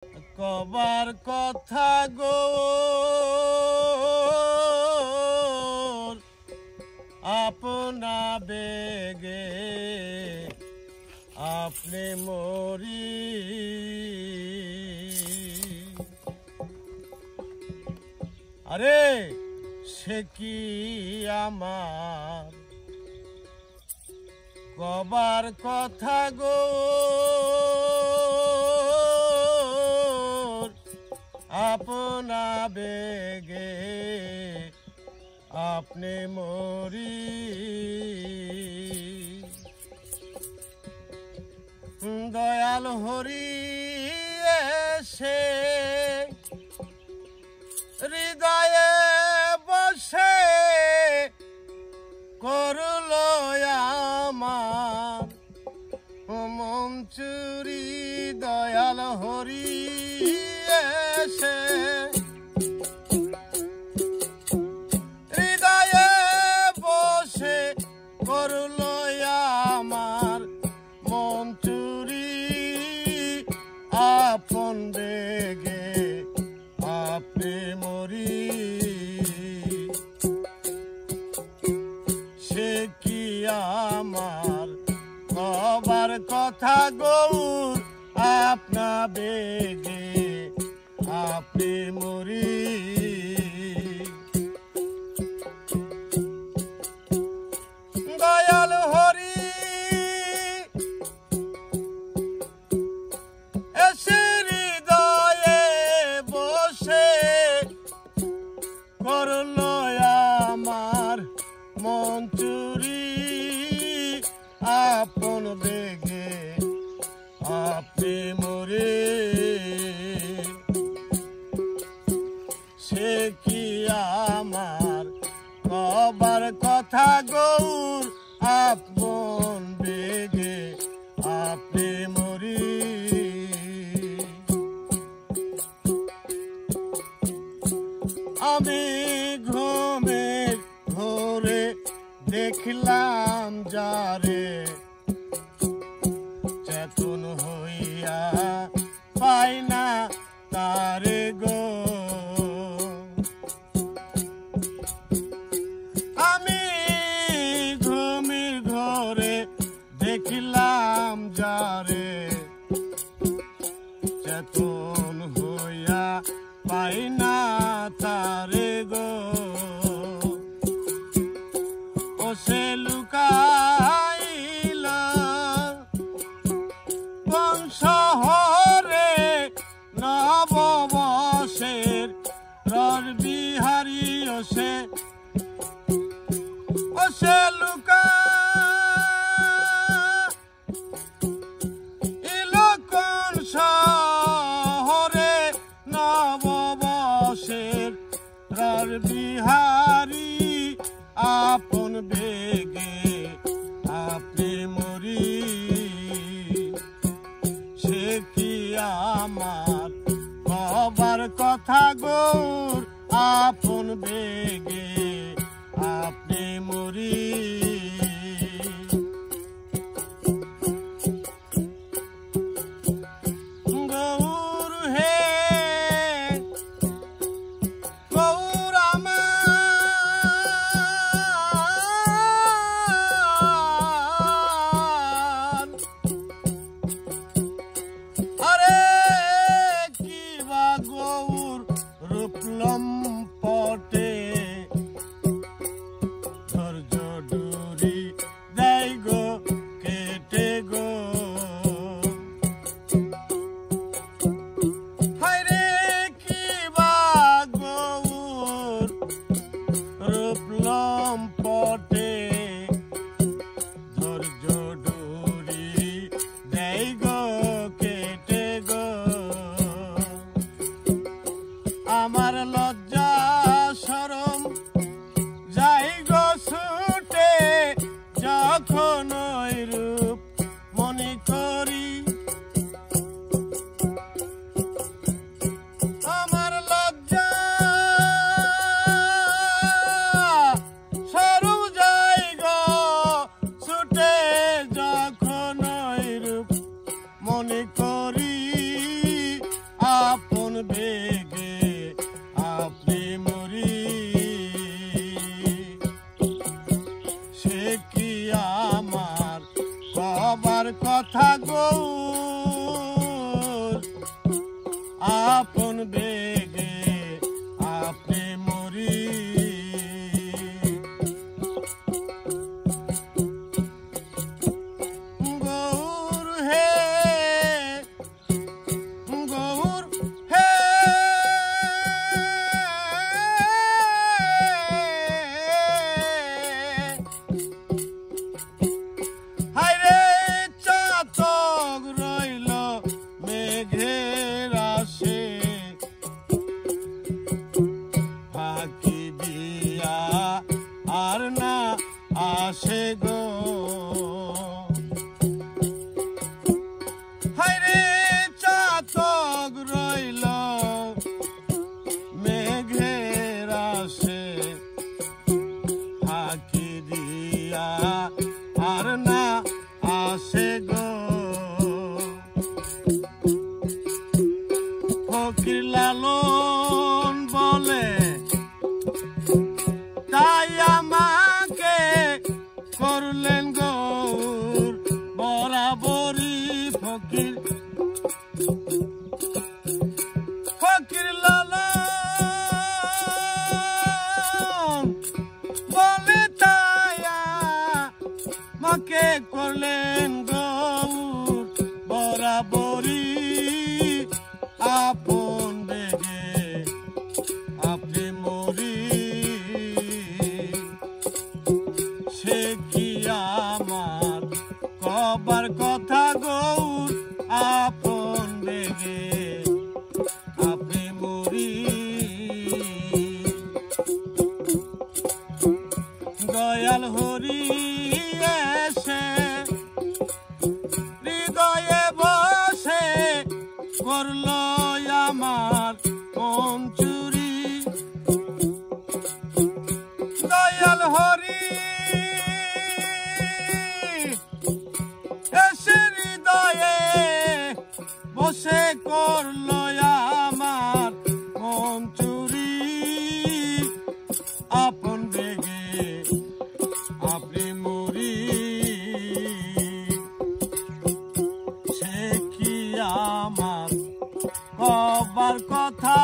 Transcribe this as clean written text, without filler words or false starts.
কবার কথা গো আপনা বেগে আপনি মরি আরে সে কি আমার কবার কথা গো আপনা বেগে আপনি মরি দয়াল হরি এসে হৃদয়ে বসে করল আমার মন চুরি দয়াল হরি এসে হৃদয়ে বসে করল আমার মন চুরি আপন বেগে আপনি মরি সে কি আমার কবার কথা গৌর আপনা বেগে আপনি মরি দয়াল হরি এসে হৃদয়ে বসে করল আমার মন চুরি আপন বেগে আপনি মরে সে কি আমার কবার কথা গৌর আপন বেগে আপনি মরি আমি ঘুমের ঘোরে দেখলাম যারে চেতন হইয়া পাই না তারে গো আমি ঘুমের ঘরে দেখলাম যারে চেতন হইয়া পাই না তারে গো ও সে লুকাইল কোন শহরে নববর্ষের রর বিহারী ও সে লুকাইল কোন শহরে নববর্ষের রর বিহারী আপন বেগে আপনি মরি সে কি আমার কবার কথা গৌর আপন বেগে আপনি মরি গৌর হে গৌর আমার আরে কি বা গৌর রূপলম পটে ধৈর্য ডুরি বেগে আপনি মরি সে কি আমার কবার কথা গৌর আপন বেগে আপনি মরি গৌর হে গৌর হে হায়রে চাতক রইল মেঘের আসে ফাঁকি দিয়া আর না আসে গো হায়রে চাতক রইল মেঘের আসে ফাঁকি দিয়া আর না আসে গো ফকির লালন বলে তাই আমাকে করলেন গৌর বরাবরই ফকির ফকির লালন বলে তাই আমাকে করলেন গৌর বরাবরই আপন বেগে আপনি মরি সে কি আমার কবার কথা গৌর আপন বেগে আপনি মরি দয়াল হরি এসে হৃদয়ে বসে করল আমার মন চুরি দয়াল হরি এসে হৃদয়ে বসে করল আমার মন চুরি আপন বেগে আপনি মরি সে কি আমার কবার কথা